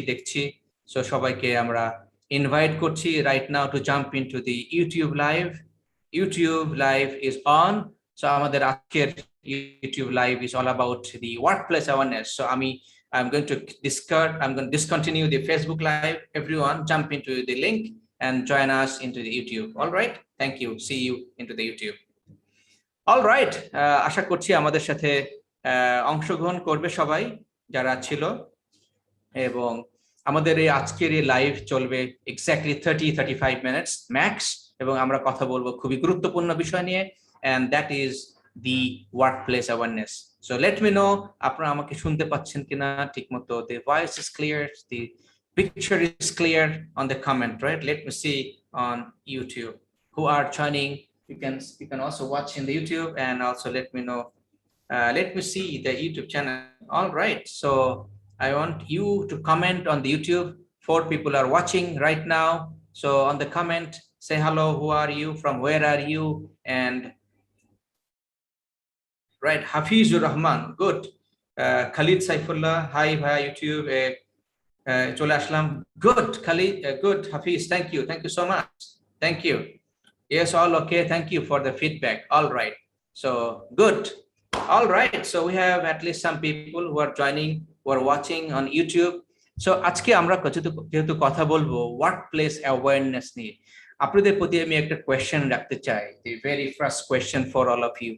দেখছি সো সবাইকে আমরা ইনভাইট করছি right now to jump into the YouTube live is on so আমাদের আজকের YouTube live is all about the workplace awareness so I'm going to discontinue the Facebook live everyone jump into the link and join us into the YouTube all right thank you see you into the YouTube all right আশা করছি আমাদের সাথে অংশগ্রহণ করবে সবাই যারা ছিল এবং আমাদের এই আজকের এই লাইভ চলবে এক্স্যাক্টলি 30-35 মিনিটস ম্যাক্স এবং আমরা কথা বলবো খুবই গুরুত্বপূর্ণ বিষয় নিয়ে and that is the workplace awareness so let me know আপনারা আমাকে শুনতে পাচ্ছেন কিনা ঠিকমতো the voice is clear the picture is clear on the comment right let me see on YouTube who are joining you can also watch in the YouTube and also let me know let me see the YouTube channel all right so I want you to comment on the YouTube 4 people are watching right now so on the comment say hello who are you from where are you and right Hafizur Rahman good Khalid Saifullah hi via YouTube chole ashlam good Khalid good Hafiz thank you so much thank you yes all okay thank you for the feedback all right so good all right so we have at least some people who are joining who are watching on YouTube so আজকে আমরা যেহেতু কথা বলবো workplace awareness নিয়ে আপনাদের প্রতি আমি একটা কোয়েশ্চেন রাখতে চাই the very first question for all of you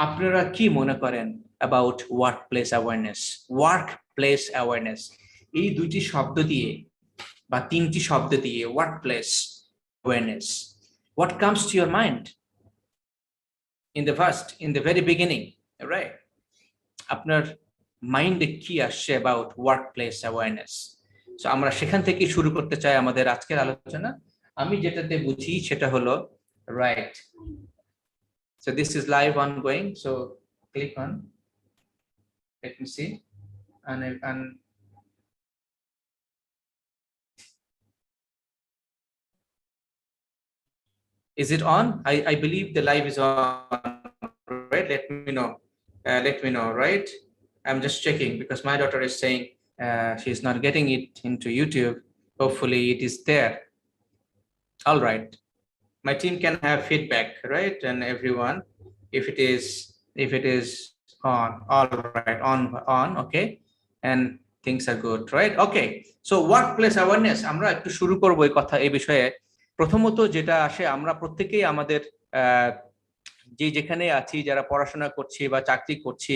আপনারা কি মনে করেন about workplace awareness এই দুটি শব্দ দিয়ে বা তিনটি শব্দ দিয়ে workplace awareness what comes to your mind in the very beginning right আপনার মাইন্ডে কি আসছে about workplace awareness so আমরা সেখান থেকে শুরু করতে চাই আমাদের আজকের আলোচনা আমি যেটাতে বুঝি সেটা হলো right so this is live ongoing so click on let me see and is it on I believe the live is on right let me know right I'm just checking because my daughter is saying she's not getting it into YouTube hopefully it is there all right my team can have feedback right and everyone if it is on all right on okay and things are good right okay so workplace awareness আমরা একটু শুরু করব এই কথা এই বিষয়ে প্রথমত যেটা আসে আমরা প্রত্যেকই আমাদের যেখানে আছি যারা পড়াশোনা করছি বা চাকরি করছি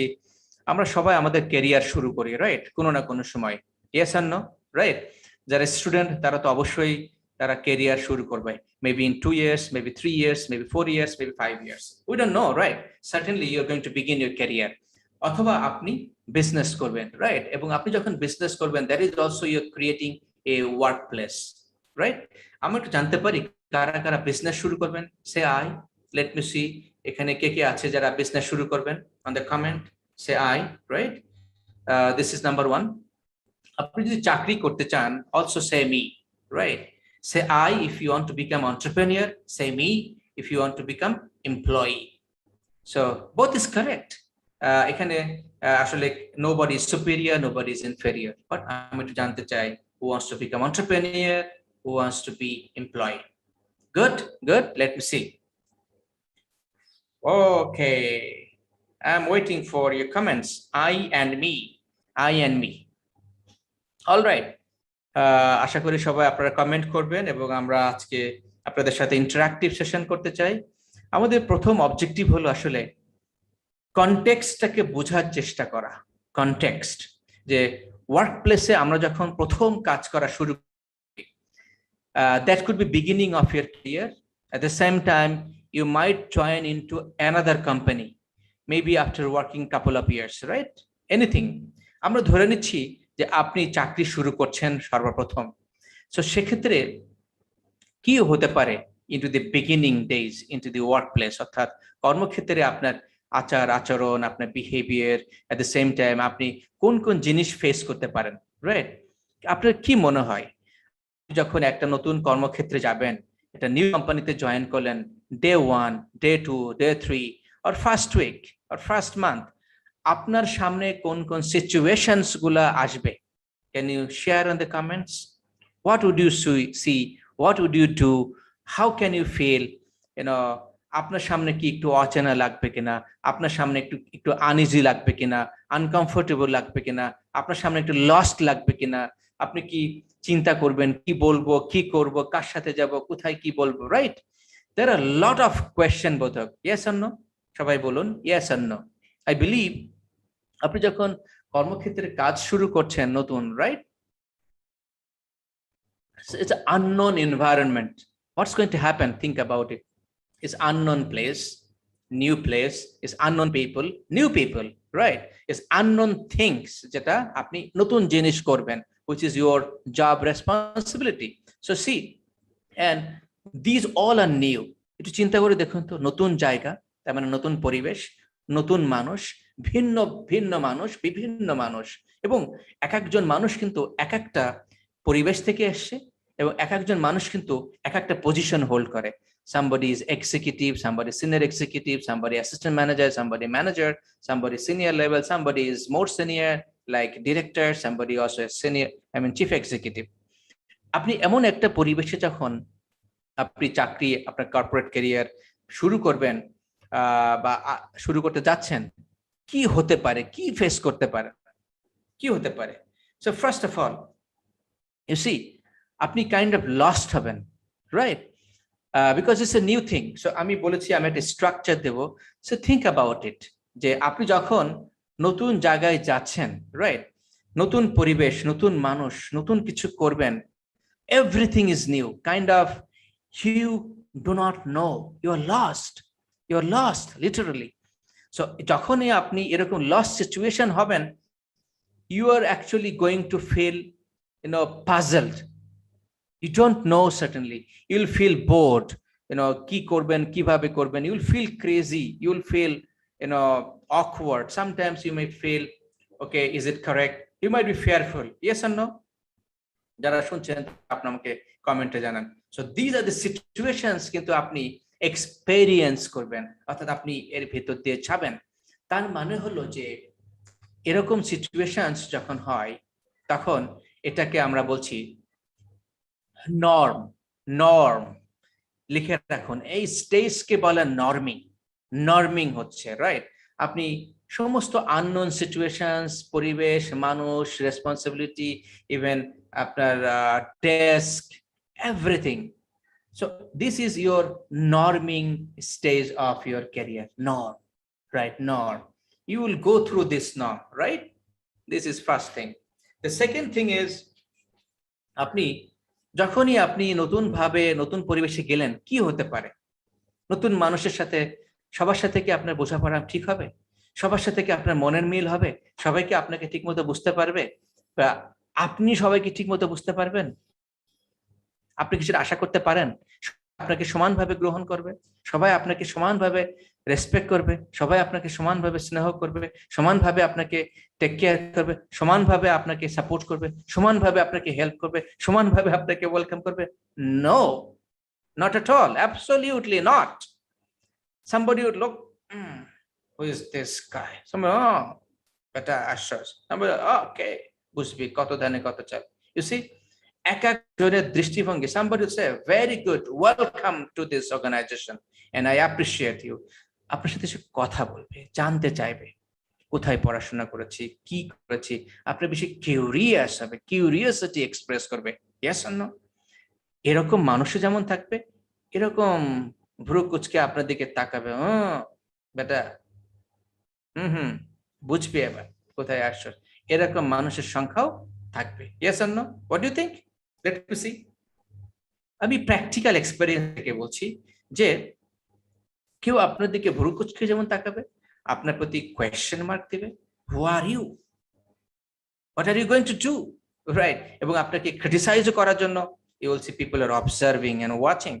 আমরা সবাই আমাদের ক্যারিয়ার শুরু করি রাইট কোনো না কোনো সময় yes or no রাইট যারা স্টুডেন্ট তারা তো অবশ্যই তারা ক্যারিয়ার শুরু করবে maybe in 2 years maybe 3 years maybe 4 years maybe 5 years we don't know right certainly you're going to begin your career অথবা আপনি বিজনেস করবেন রাইট এবং আপনি যখন বিজনেস করবেন that is also you're creating a workplace right আমি একটু জানতে পারি কারা কারা বিজনেস শুরু করবেন say I let me see এখানে কে আছে যারা বিজনেস শুরু করবেন on the comment say I right this is number 1 আপনি যদি চাকরি করতে চান also say me right say I if you want to become entrepreneur say me if you want to become employee so both is correct এখানে আসলে nobody is superior nobody is inferior but আমি একটু জানতে চাই who wants to become entrepreneur who wants to be employee good let me see okay I'm waiting for your comments I and me all right আশা করি সবাই আপনারা comment করবেন এবং আমরা আজকে আপনাদের সাথে ইন্টারঅ্যাক্টিভ সেশন করতে চাই আমাদের প্রথম অবজেক্টিভ হলো আসলে কনটেক্সটটাকে বোঝার চেষ্টা করা কনটেক্সট যে ওয়ার্কপ্লেসে আমরা যখন প্রথম কাজ করা শুরু করি that could be beginning of year career at the same time you might join into another company maybe after working couple of years right anything আমরা ধরে নিচ্ছি যে আপনি চাকরি শুরু করছেন সর্বপ্রথম সো সেক্ষেত্রে কি হতে পারে into the beginning days into the workplace অর্থাৎ কর্মক্ষেত্রে আপনার আচার আচরণ আপনার behaviour at the same time আপনি কোন কোন জিনিস ফেস করতে পারেন রাইট আপনার কি মনে হয় যখন একটা নতুন কর্মক্ষেত্রে যাবেন একটা নিউ কোম্পানিতে জয়েন করলেন day 1 day 2 day 3 or first week or first month আপনার সামনে কোন কোন সিচুয়েশনস গুলা আসবে Can you share in the comments? What would you see? What would you do? How can you feel? আপনার সামনে কি একটু অচেনা লাগবে কিনা, আপনার সামনে একটু একটু আনইজি লাগবে কিনা, আনকমফোর্টেবল লাগবে কিনা, আপনার সামনে একটু লস্ট লাগবে কিনা, আপনি কি চিন্তা করবেন কি বলবো, কি করব, কার সাথে যাব, কোথায় কি বলবো, right? There are a lot of question বোধক, yes or no? সবাই বলুন yes or no. I believe আপনি যখন কর্মক্ষেত্রে কাজ শুরু করছেন নতুন, right? It's an unknown environment. What's going to happen? Think about it. It's unknown place, it's unknown people, new people, right? It's unknown things যেটা আপনি নতুন জিনিস করবেন, which is your job responsibility. So see, and these all are new. একটু চিন্তা করে দেখুন তো, নতুন জায়গা তার মানে নতুন পরিবেশ, নতুন মানুষ, ভিন্ন ভিন্ন মানুষ, বিভিন্ন মানুষ, এবং এক একজন মানুষ কিন্তু এক একটা পরিবেশ থেকে এসছে, এবং এক একজন মানুষ কিন্তু এক একটা পজিশন হোল্ড করে। Somebody is executive, somebody senior executive, somebody assistant manager, somebody manager, somebody senior level, somebody is more senior like director, somebody also is senior, chief executive. আপনি এমন একটা পরিবেশে যখন আপনি চাকরি, আপনার কর্পোরেট ক্যারিয়ার শুরু করবেন বা শুরু করতে যাচ্ছেন, কি হতে পারে, কি ফেস করতে পারে, কি হতে পারে? So first of all you see, আপনি কাইন্ড অফ লস্ট হবেন, right? Because it's a new thing. So আমি বলেছি আমি একটা স্ট্রাকচার দেব। সো থিঙ্ক অ্যাবাউট ইট, যে আপনি যখন নতুন জায়গায় যাচ্ছেন, রাইট, নতুন পরিবেশ, নতুন মানুষ, নতুন কিছু করবেন, everything is new, kind of you do not know, you are lost literally. So যখনই আপনি এরকম লস্ট সিচুয়েশন হবেন, you are actually going to feel puzzled. You don't know, certainly you'll feel bored, কি করবেন, কিভাবে করবেন, you'll feel crazy, you'll feel awkward. Sometimes you may feel, okay, is it correct? You might be fearful. Yes or no? যারা শুনছেন আপনি আমাকে কমেন্টে জানান। So these are the situations কিন্তু আপনি এক্সপেরিয়েন্স করবেন, অর্থাৎ আপনি এর ভিতর দিয়ে যাবেন। তার মানে হলো যে এরকম সিচুয়েশনস যখন হয়, তখন এটাকে আমরা বলছি নর্ম। লিখে রাখুন, এই স্টেজকে বলে নর্মিং হচ্ছে, রাইট? আপনি সমস্ত আননোন সিচুয়েশনস, পরিবেশ, মানুষ, রেসপন্সিবিলিটি, ইভেন আপনার desk, everything. So this is your norming stage of your career, right? Norm. You will go through this norm, right? This is first thing. The second thing is, যখনই আপনি নতুন ভাবে নতুন পরিবেশে গেলেন, কি হতে পারে? নতুন মানুষের সাথে, সবার সাথে কি আপনার বোঝাপড়া ঠিক হবে? সবার সাথে কি আপনার মনের মিল হবে? সবাইকে আপনাকে ঠিকমতো বুঝতে পারবে, বা আপনি সবাইকে ঠিকমতো বুঝতে পারবেন? আপনি কিছু আশা করতে পারেন আপনাকে সমানভাবে গ্রহণ করবে, সবাই আপনাকে সমানভাবে রেসপেক্ট করবে, সবাই আপনাকে সমানভাবে স্নেহ করবে, সমানভাবে আপনাকে টেক কেয়ার করবে, সমানভাবে আপনাকে সাপোর্ট করবে, সমানভাবে আপনাকে হেল্প করবে, সমানভাবে আপনাকে ওয়েলকাম করবে? No, not at all, absolutely not. Somebody would look, who is this guy? Somebody, oh, better assurance. Somebody, oh, okay, বুঝবি কত ধানে কত চাল। You see, এক একজনের দৃষ্টিভঙ্গি। Somebody will say, very good, welcome to this organization and I appreciate you. আপনার সাথে সে কথা বলবে, জানতে চাইবে কোথায় পড়াশোনা করেছি, কি করেছি, আপনার বেশি কিউরিয়াস হবে, কিউরিয়াসিটি এক্সপ্রেস করবে। Yes or no? এরকম মানুষও যেমন থাকবে, এরকম ভ্রু কুচকে আপনার দিকে তাকাবে, বেটা বুঝবি এবার কোথায় আসছো, এরকম মানুষের সংখ্যাও থাকবে। Yes or no? What do you think? Let me see. আমি প্র্যাকটিক্যাল এক্সপেরিয়েন্স থেকে বলছি যে কেউ আপনার দিকে ভ্রু কুচকে যেমন তাকাবে, আপনার প্রতি কোয়েশ্চেন মার্ক দিবে, who are you, what are you going to do, right? এবং আপনাকে ক্রিটিসাইজও করার জন্য you will see people are observing and watching,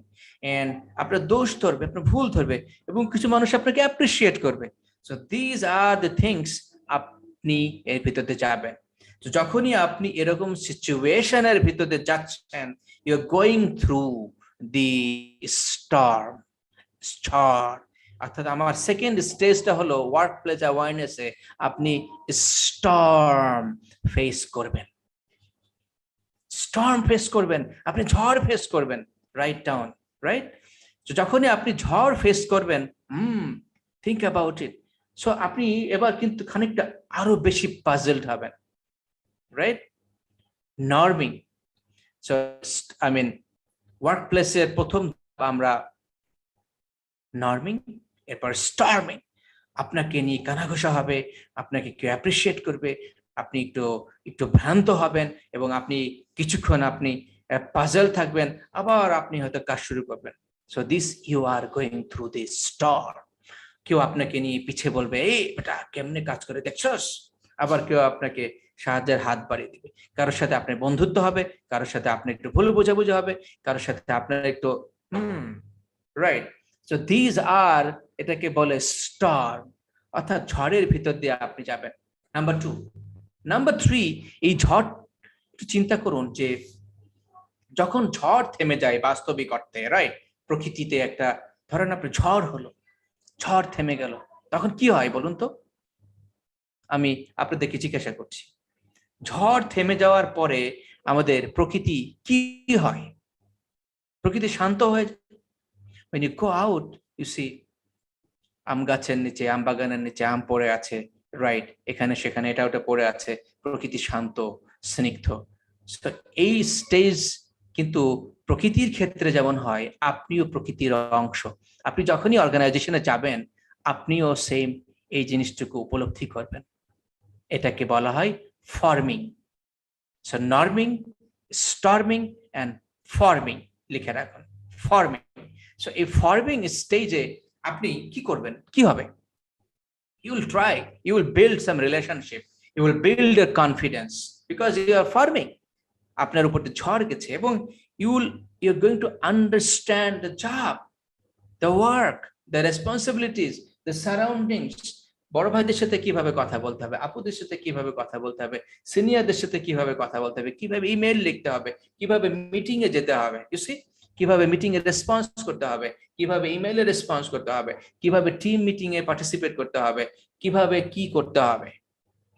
and আপনার দোষ ধরবে, আপনার ভুল ধরবে, এবং কিছু মানুষ আপনাকে অ্যাপ্রিসিয়েট করবে। So these are the things আপনি এর ভিতরে যাবেন। তো যখনই আপনি এরকম সিচুয়েশনের ভিতরে যাচ্ছেন, you are going through the storm. অর্থাৎ আমার সেকেন্ড স্টেজটা হলো ওয়ার্ক প্লেস অ্যাওয়ারনেসে আপনি স্টর্ম ফেস করবেন। স্টর্ম ফেস করবেন, আপনি ঝড় ফেস করবেন, রাইট ডাউন, রাইট? তো যখনই আপনি ঝড় ফেস করবেন, থিঙ্ক অ্যাবাউট ইট। সো আপনি এবার কিন্তু খানিকটা আরো বেশি পাজলড হবেন, right? Norming, so I mean work প্লেসের প্রথম আমরা নর্মিং, এরপর স্টর্মিং। আপনাকে নিয়ে কানাঘুষা হবে, আপনাকে কেউ অ্যাপ্রিসিয়েট করবে, আপনি একটু একটু ভ্রান্ত হবেন এবং আপনি কিছুক্ষণ আপনি পাজল থাকবেন, আবার আপনি হয়তো কাজ শুরু করবেন। So this you are going through this storm. কেউ আপনাকে নিয়ে পিছিয়ে বলবে, এই এটা কেমনে কাজ করে দেখছস, আবার কেউ আপনাকে সাহায্যের হাত বাড়িয়ে দিবে। কারোর সাথে আপনার বন্ধুত্ব হবে, কারোর সাথে আপনি একটু ভুল বোঝাবুঝি হবে, কারোর সাথে আপনার একটু রাইট। সো দিজ আর, এটাকে বলে স্টর্ম, অর্থাৎ ঝড়ের ভিতর দিয়ে আপনি যাবেন। নাম্বার 2, নাম্বার 3, এই ঝড় একটু চিন্তা করুন যে যখন ঝড় থেমে যায় বাস্তবিক অর্থে, রাইট, প্রকৃতিতে একটা ধরেন আপনি ঝড় হলো, ঝড় থেমে গেল, তখন কি হয় বলুন তো? আমি আপনাদেরকে জিজ্ঞাসা করছি, ঝড় থেমে যাওয়ার পরে আমাদের প্রকৃতি কি হয়? প্রকৃতি শান্ত হয়ে যায়। when you go out you see আম গাছের নিচে, আম বাগানের নিচে আম পড়ে আছে, রাইট, এখানে সেখানে এটা ওটা পড়ে আছে, প্রকৃতি শান্ত, স্নিগ্ধ। এই স্টেজ কিন্তু প্রকৃতির ক্ষেত্রে যেমন হয়, আপনিও প্রকৃতির অংশ। আপনি যখনই অর্গানাইজেশনে যাবেন, আপনিও সেম এই জিনিসটুকু উপলব্ধি করবেন। এটাকে বলা হয় forming. So norming, storming and forming লিখে রাখুন, ফর্মিং। সো এই ফর্মিং স্টেজে আপনি কি করবেন, কি হবে? You will try, you will build some relationship, you will build a confidence because you are forming. আপনার উপর ঝড় গেছে এবং you're going to understand the job, the work, the responsibilities, the surroundings. বড় ভাইদের সাথে কিভাবে কথা বলতে হবে, আপুদের সাথে কিভাবে কথা বলতে হবে, সিনিয়রদের সাথে কিভাবে কথা বলতে হবে, কিভাবে ইমেল লিখতে হবে, কিভাবে মিটিং এ যেতে হবে, ইউ সি, কিভাবে মিটিং এ রেসপন্স করতে হবে, কিভাবে ইমেইলে রেসপন্স করতে হবে, কিভাবে টিম মিটিং এ পার্টিসিপেট করতে হবে, কিভাবে কি করতে হবে।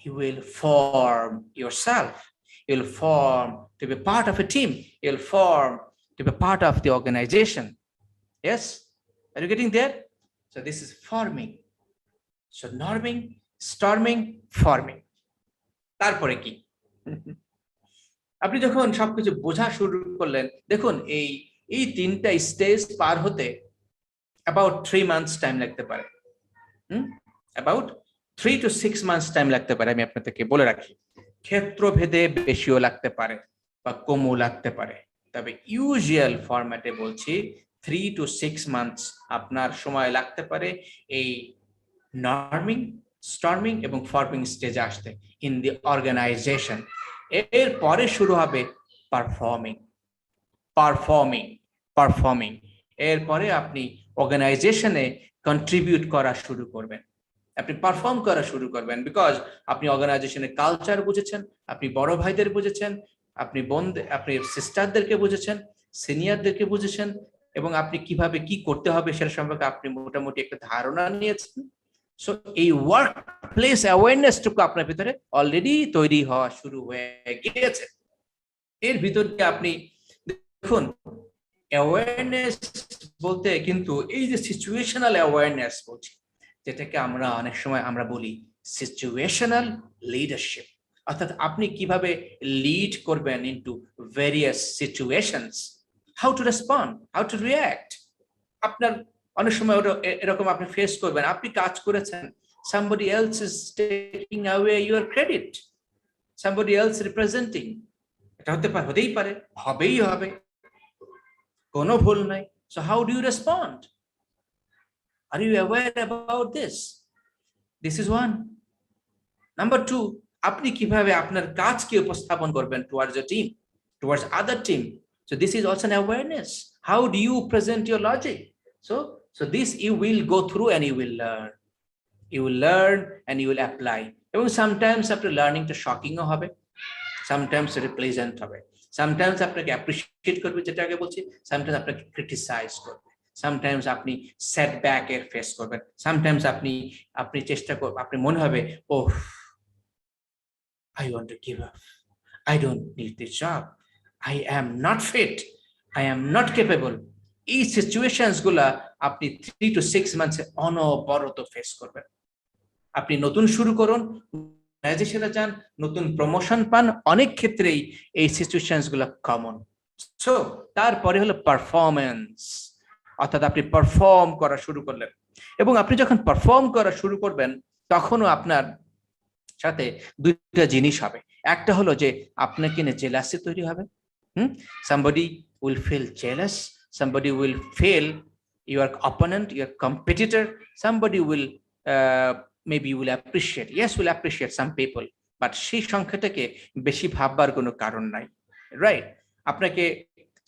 You will form yourself, you'll form to be part of a team, you'll form to be part of the organization. Yes, are you getting there? So this is forming. So norming, storming, forming. তারপরে কি? আপনি যখন সবকিছু বোঝা শুরু করলেন, দেখুন এই তিনটা স্টেজ পার হতে about 3 months টাইম লাগতে পারে। about 3 to 6 months টাইম লাগতে পারে, আমি আপনাদেরকে বলে রাখি। ক্ষেত্রভেদে বেশিও লাগতে পারে বা কমও লাগতে পারে, তবে ইউজুয়াল ফরম্যাটে বলছি 3 to 6 months আপনার সময় লাগতে পারে এই নর্মিং, স্টর্মিং এবং ফর্মিং স্টেজে আসতে ইন দি অর্গানাইজেশন। এর পরে শুরু হবে পারফর্মিং, পারফর্মিং, পারফর্মিং। এরপরে আপনি অর্গানাইজেশনে কন্ট্রিবিউট করা শুরু করবেন, আপনি পারফর্ম করা শুরু করবেন, বিকজ আপনি অর্গানাইজেশনের কালচার বুঝেছেন, আপনি বড় ভাইদের বুঝেছেন, আপনি আপনি সিস্টারদেরকে বুঝেছেন, সিনিয়রদেরকে বুঝেছেন, এবং আপনি কিভাবে কি করতে হবে সেটা সম্পর্কে আপনি মোটামুটি একটা ধারণা নিয়েছেন। সো এই ওয়ার্ক প্লেস অ্যাওয়ারনেসটুকু আপনার ভিতরে অলরেডি তৈরি হওয়া শুরু হয়ে গিয়েছে। এর ভিতর দিয়ে আপনি দেখুন, অ্যাওয়ারনেস বলতে কিন্তু এই যে সিচুয়েশনাল অ্যাওয়ারনেস বলছি, যেটাকে আমরা অনেক সময় আমরা বলি সিচুয়েশনাল লিডারশিপ, অর্থাৎ আপনি কিভাবে লিড করবেন into various situations, how to respond, how to react. আপনার অনেক সময় ওটা এরকম আপনি ফেস করবেন, আপনি কাজ করেছেন, somebody else is taking away your credit, somebody else representing, এটা হতেই পারে, হবেই হবে, কোনো ভুল নাই। So how do you respond? Are you aware about this? This is one. Number 2, আপনি কিভাবে আপনার কাজকে উপস্থাপন করবেন towards a team, towards other team. So this is also an awareness. How do you present your logic? So this you will go through and you will learn. You will learn and you will apply. এবং sometimes after learning to shocking ও হবে, sometimes pleasant হবে, sometimes আপনাকে appreciate করবে, যেটা আগে বলছি, sometimes আপনাকে criticise করবে, sometimes আপনি সেটব্যাক এর ফেস করবেন, sometimes আপনি চেষ্টা করবেন, আপনি মনে হবে, ওহ, I want to give up, I don't need this job, I am not fit, I am not capable, এই সিচুয়েশনস গুলা আপনি 3 to 6 মান্থসে অনবরত ফেস করবেন। আপনি নতুন শুরু করুন, অর্গানাইজেশনে যান, নতুন প্রমোশন পান, অনেক ক্ষেত্রেই এই সিচুয়েশনস গুলো কমন। সো তারপরে হলো পারফরমেন্স, অর্থাৎ আপনি পারফর্ম করা শুরু করলেন, এবং আপনি যখন পারফর্ম করা শুরু করবেন তখনও আপনার সাথে দুইটা জিনিস হবে। একটা হলো যে আপনাকে নিয়ে জেলাসি তৈরি হবে। somebody will feel jealous, somebody will feel your opponent, your competitor, somebody will maybe will appreciate, yes, will appreciate some people, but সেই সংখ্যাটাকে বেশি ভাববার কোনো কারণ নাই, রাইট? আপনাকে,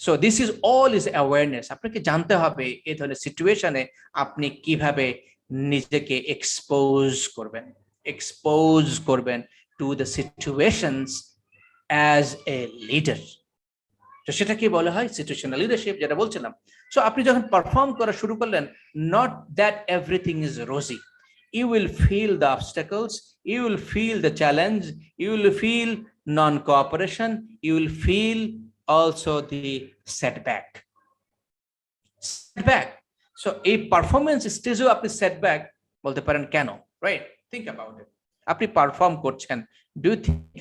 so this is all is awareness. আপনাকে জানতে হবে এই ধরনের সিচুয়েশনে আপনি কিভাবে নিজেকে এক্সপোজ করবেন to the situations as a leader. তো সেটা কি বলা হয়? সিচুয়েশনাল লিডারশিপ, যেটা বলছিলাম। সো আপনি যখন পারফর্ম করা শুরু করলেন, not that everything is rosy, you will feel the obstacles, you will feel the challenge, you will feel non-cooperation, you will feel also the setback. So a performance stage আপনি setback বলতে পারেন কেন, right? Think about it. আপনি perform করছেন, do you think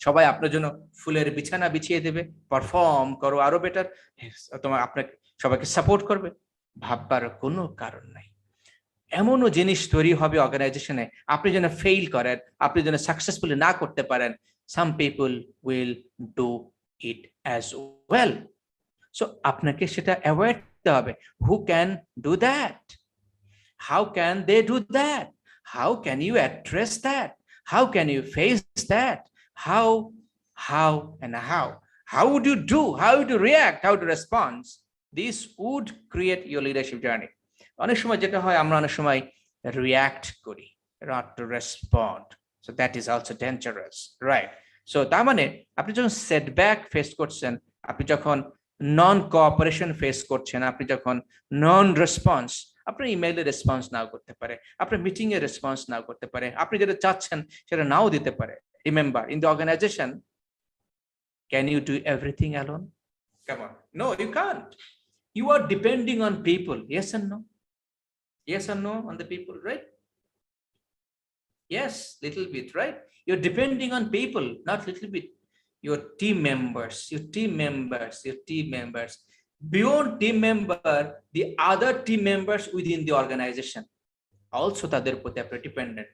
সবাই আপনার জন্য ফুলের বিছানা বিছিয়ে দেবে, পারফর্ম করো আরো বেটার, তোমার আপনাকে সবাইকে সাপোর্ট করবে? ভাববার কোনো কারণ নাই। এমনও জিনিস তৈরি হবে অর্গানাইজেশনে, আপনি যেন ফেইল করেন, আপনি যেন সাকসেসফুলি না করতে পারেন, some people will do it as well. So আপনাকে সেটা অ্যাভয়েড করতে হবে। Who can do that? How can they do that? How can you address that? How can you face that? How would you do? How would you react? How to respond? This would create your leadership journey. অনেক সময় যেটা হয়, আমরা অনেক সময় react করি, not to respond. So that is also dangerous, right? So তার মানে আপনি যখন সেটব্যাক ফেস করছেন, আপনি যখন নন কোঅপারেশন ফেস করছেন, আপনি যখন নন রেসপন্স, আপনার ইমেইলে রেসপন্স নাও করতে পারে, আপনার মিটিং এ রেসপন্স নাও করতে পারে, আপনি যেটা চাচ্ছেন সেটা নাও দিতে পারে। Remember, in the organization, can you do everything alone? Come on. No, you can't. You are depending on people. Yes and no? Yes and no on the people, right? Yes, little bit, right? You're depending on people, not little bit. Your team members. Beyond team member, the other team members within the organization. Also, তাদের প্রতি আপনি dependent.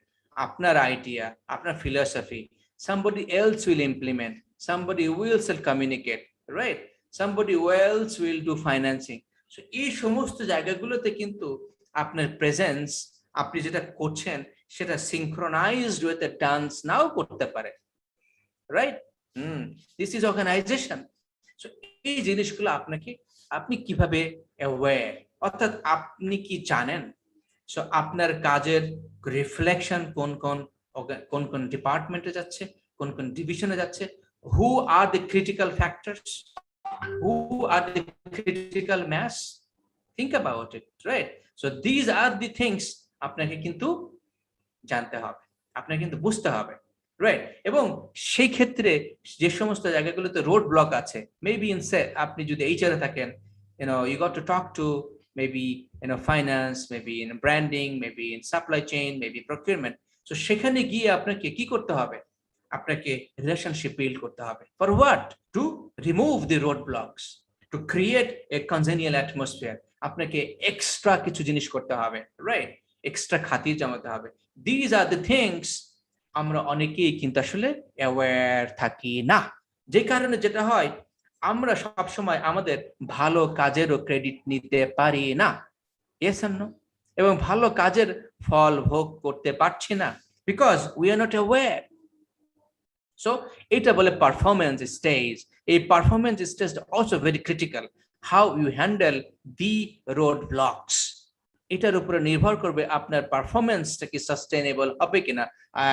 আপনার idea, আপনার philosophy, somebody else will implement, somebody else will communicate, right? Somebody else will do financing. So এই সমস্ত জায়গাগুলোতে কিন্তু আপনার প্রেজেন্স, আপনি যেটা করছেন সেটা synchronised with a dance now করতে পারে, right? This is organisation. So এই জিনিসগুলো আপনি কিভাবে অ্যাওয়্যার, অর্থাৎ আপনি কি জানেন সো আপনার কাজের রিফ্লেকশন কোন কোন ডিপার্টমেন্টে যাচ্ছে, কোন কোন ডিভিশনে যাচ্ছে, who are the critical factors, who are the critical mass, think about it, right? So these are the things আপনাকে কিন্তু জানতে হবে, আপনাকে কিন্তু বুঝতে হবে, রাইট? এবং সেই ক্ষেত্রে যে সমস্ত জায়গাগুলোতে রোড ব্লক আছে, মেবি ইন সে আপনি যদি এইচআর থাকেন, you got to talk to maybe finance, maybe in branding, maybe in supply chain, maybe procurement. So সেখানে গিয়ে আপনাকে কি করতে হবে? আপনাকে রিলেশনশিপ বিল্ড করতে হবে। For what? To remove the roadblocks, to create a congenial atmosphere. আপনাকে এক্সট্রা কিছু জিনিস করতে হবে, রাইট? এক্সট্রা খাতির জমাতে হবে। These are the things আমরা অনেকেই কিন্তু আসলে অ্যাওয়্যার থাকি না, যে কারণে যেটা হয় আমরা সবসময় আমাদের ভালো কাজেরও ক্রেডিট নিতে পারি না, yes or no? এবং ভালো কাজের ফল ভোগ করতে পারছি না, because we are not aware. So এটা বলে পারফরমেন্স স্টেজ। এই performance stage also very critical. How you handle the road blocks, এটার উপরে নির্ভর করবে আপনার পারফরমেন্সটা কি সাস্টেনেবল হবে কিনা,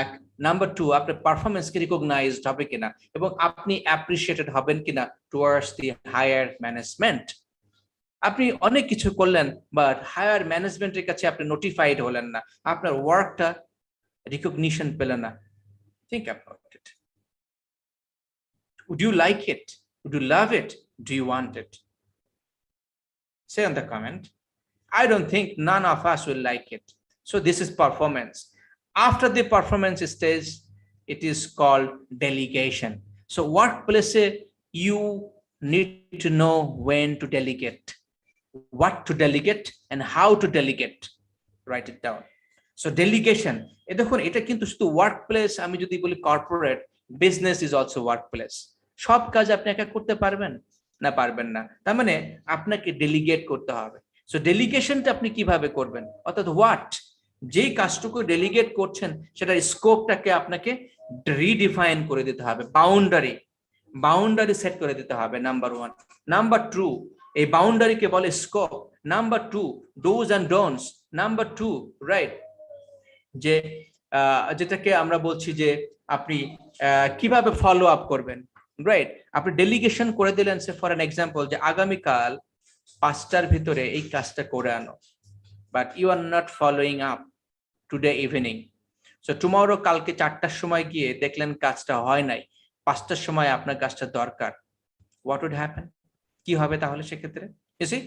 এক নাম্বার 2 আপনার পারফরমেন্স কি রিকগনাইজড হবে কিনা, এবং আপনি অ্যাপ্রিশিয়েটেড হবেন কিনা টুয়ার্ডস দি হায়ার ম্যানেজমেন্ট। আপনি অনেক কিছু করলেন বাট হায়ার ম্যানেজমেন্টের কাছে আপনি নোটিফাইড হলেন না, আপনার ওয়ার্কটা রিকগনিশন পেলেন না। Think about it. Would you like it? Would you love it? Do you want it? Say in the comment. I don't think none of us will like it. So this is performance. After the performance stage, it is called delegation. So workplace, you need to know when to delegate, what to delegate, and how to delegate. Write it down. So delegation, দেখুন এটা কিন্তু শুধু workplace, আমি যদি বলি corporate business is also workplace. সব কাজ আপনি একা করতে পারবেন না, পারবেন না। তার মানে আপনাকে ডেলিগেট করতে হবে। সো ডেলিগেশনটা আপনি কিভাবে করবেন, অর্থাৎ হোয়াট, যেই কাজটুকু ডেলিগেট করছেন সেটার স্কোপটাকে আপনাকে রিডিফাইন করে দিতে হবে, বাউন্ডারি সেট করে দিতে হবে, নাম্বার ওয়ান। নাম্বার টু, এই বাউন্ডারিকে বলে scope. Number two, dos and don'ts. Number two, right, যে যেটাকে আমরা বলছি যে আপনি কিভাবে ফলো আপ করবেন, রাইট। আপনি ডেলিগেশন করে দিলেন, সে ফর অ্যান এক্সাম্পল, যে আগামীকাল 5টার ভিতরে এই কাজটা করে আনো, but you are not following up today evening. So tomorrow, কালকে 4টার সময় গিয়ে দেখলেন কাজটা হয় নাই, 5টার সময় আপনার কাজটা দরকার। What would happen? কি হবে তাহলে সেক্ষেত্রে? You see,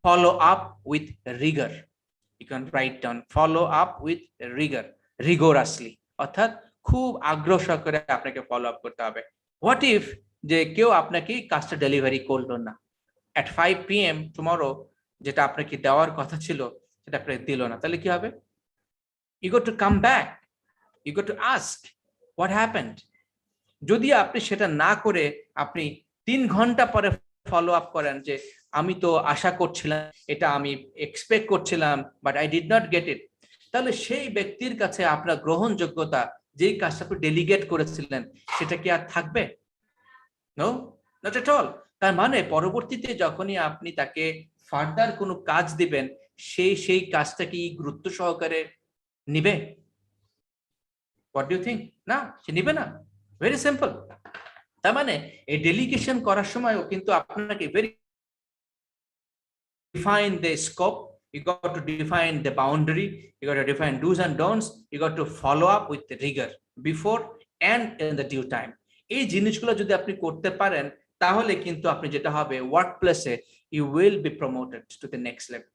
follow up with rigour. You can write down follow up with rigorously, অর্থাৎ খুব আগ্রহ সহকারে আপনাকে ফলো আপ করতে হবে। হোয়াট ইফ, যে কেউ আপনাকে কাজটা ডেলিভারি করলো না at 5 PM tomorrow, যেটা আপনাকে দেওয়ার কথা ছিল সেটা আপনাকে দিল না, তাহলে কি হবে? You got to come back, you got to ask what happened. যদি আপনি সেটা না করে আপনি 3 ঘন্টা পরে ফলো আপ করেন, যে আমি তো আশা করছিলাম, এটা আমি এক্সপেক্ট করছিলাম, but I did not get it, তাহলে সেই ব্যক্তির কাছে আপনার গ্রহণযোগ্যতা, যেই কাজটা আপনি ডেলিগেট করেছিলেন, সেটা কি আর থাকবে? No, not at all. তার মানে পরবর্তীতে যখনই আপনি তাকে ফার্দার কোনো কাজ দিবেন, সেই কাজটা কি গুরুত্ব সহকারে নিবে? What do you think? না, সে নিবে না। Very simple. তার মানে এই ডেলিগেশন করার সময়ও কিন্তু আপনাকে very define the scope, you got to define the boundary, you got to define do's and don'ts, you got to follow up with the rigor before and in the due time. এই জিনিসগুলো যদি আপনি করতে পারেন, তাহলে কিন্তু আপনি যেটা হবে, ওয়ার্ক প্লেসে you will be promoted to the next level.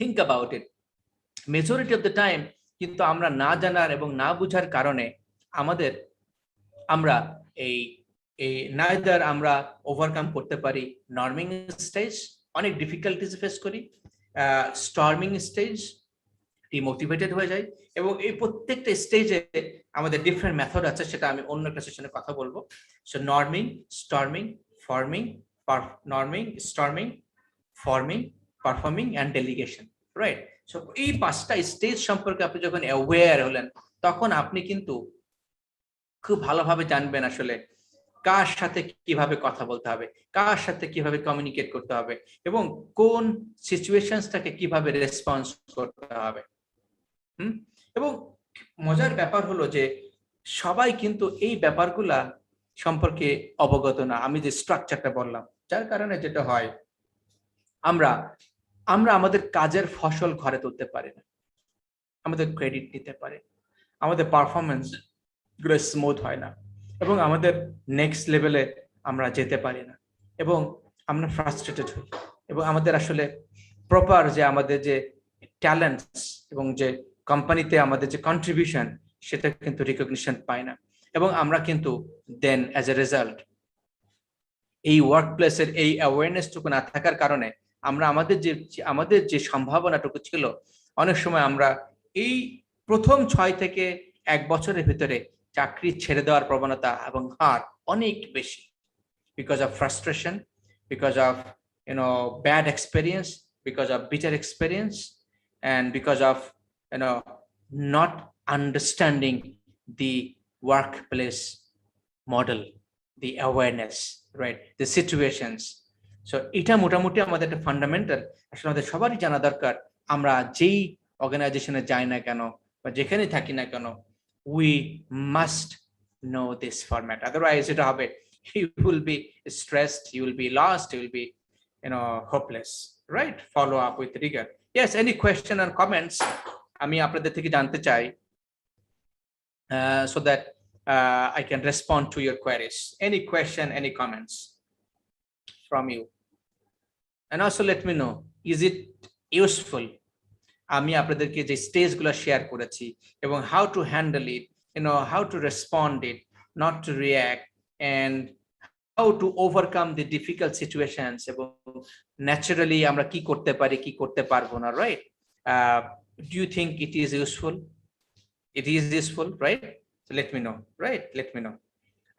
Think about it. Majority of the time কিন্তু আমরা না জানার এবং না বুঝার কারণে আমরা নাইদার আমরা ওভারকাম করতে পারি নর্মিং স্টেজ, অনেক ডিফিকাল্টিজ ফেস করি, স্টর্মিং স্টেজ, ডিমোটিভেটেড হয়ে যায়, এবং এই প্রত্যেকটা স্টেজে আমাদের ডিফারেন্ট মেথড আছে, সেটা আমি অন্য একটা সেশনে কথা বলবো। So norming, storming, forming, performing and delegation, right. So এই 5টা স্টেজ সম্পর্কে আপনি যখন অ্যাওয়্যার হলেন, তখন আপনি কিন্তু খুব ভালোভাবে জানবেন আসলে কার সাথে কিভাবে কথা বলতে হবে, কার সাথে কিভাবে কমিউনিকেট করতে হবে, এবং কোন সিচুয়েশনসটাকে কিভাবে রেসপন্স করতে হবে। এবং মজার ব্যাপার হলো যে সবাই কিন্তু এই ব্যাপারগুলা সম্পর্কে অবগত না। আমি যে স্ট্রাকচারটা বললাম, যার কারণে যেটা হয়, আমরা আমাদের কাজের ফসল ঘরে তুলতে পারি না, আমাদের ক্রেডিট নিতে পারি, আমাদের পারফরমেন্স গুলো স্মুথ হয় না, এবং আমাদের নেক্সট লেভেলে আমরা যেতে পারি না, এবং আমরা ফ্রাস্ট্রেটেড হই, এবং আমাদের আসলে প্রপার যে আমাদের যে ট্যালেন্টস এবং যে কোম্পানিতে আমাদের যে কন্ট্রিবিউশন, সেটা কিন্তু রিকগনিশন পায় না, এবং আমরা কিন্তু দেন অ্যাজ এ রেজাল্ট এই ওয়ার্ক প্লেসের এই অ্যাওয়ারনেসটুকু না থাকার কারণে আমরা আমাদের যে সম্ভাবনাটুকু ছিল, অনেক সময় আমরা এই প্রথম 6 থেকে 1 বছরের ভিতরে চাকরি ছেড়ে দেওয়ার প্রবণতা এবং হার অনেক বেশি, because of frustration, because of bad experience, because of bitter experience, and because of not understanding the workplace model, the awareness, right, the situations. So এটা মোটামুটি আমাদের একটা ফান্ডামেন্টাল, আসলে আমাদের সবারই জানা দরকার। আমরা যেই অর্গানাইজেশনে যাই না কেন বা যেখানে থাকি না কেন, we must know this format, otherwise এটা হবে, you will be stressed, you will be lost, you will be hopeless, right? Follow up with rigor. Yes, any question and comments আমি আপনাদের থেকে জানতে চাই, so that I can respond to your queries. Any question, any comments from you? And also let me know, is it useful? আমি আপনাদেরকে যে স্টেজগুলো share করেছি এবং how to handle it, how to respond it, not to react, and how to overcome the difficult situations এবং naturally আমরা কি করতে পারি কি করতে পারবো না, right? Do you think it is useful? It is useful, right? So let me know, right? Let me know.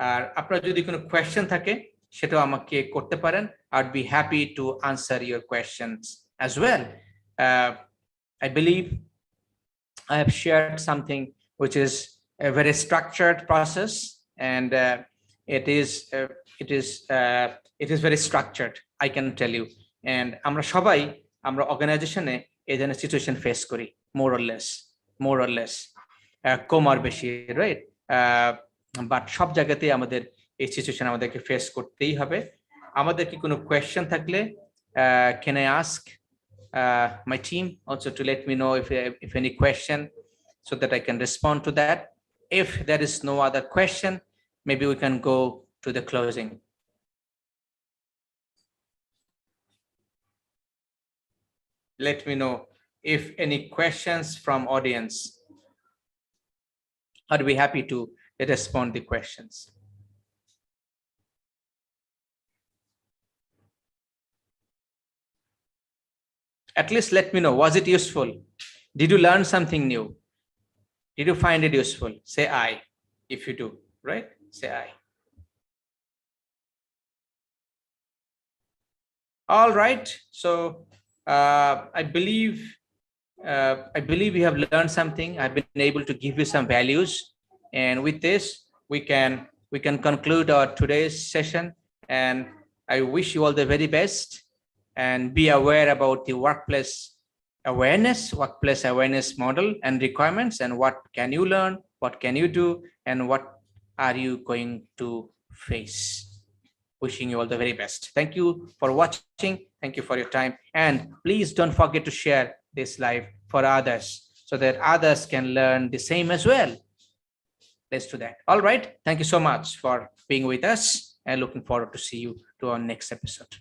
আর আপনার যদি কোনো কোয়েশ্চেন থাকে সেটাও আমাকে করতে পারেন. I'd be happy to answer your questions as well. I believe I have shared something which is a very structured process, and it is very structured, I can tell you. And আমরা সবাই আমরা অর্গানাইজেশনে এই ধরনের situation face করি, more or less কম আর বেশি, right? But সব জায়গাতেই আমাদের এই সিচুয়েশন আমাদেরকে ফেস করতেই হবে. আমাদের কি কোনো কোয়েশ্চেন থাকলে can I ask my team also to let me know if any question, so that I can respond to that. If there is no other question, maybe we can go to the closing. Let me know if any questions from audience. I'd be happy to respond the questions. At least let me know, was it useful? Did you learn something new? Did you find it useful? Say I, if you do, right? Say I. All right. So I believe we have learned something. I've been able to give you some values, and with this we can conclude our today's session. And I wish you all the very best, and be aware about the workplace awareness model and requirements, and what can you learn, what can you do, and what are you going to face. Wishing you all the very best. Thank you for watching. Thank you for your time. And please don't forget to share this live for others, so that others can learn the same as well. Let's do that. All right. Thank you so much for being with us, and looking forward to see you to our next episode.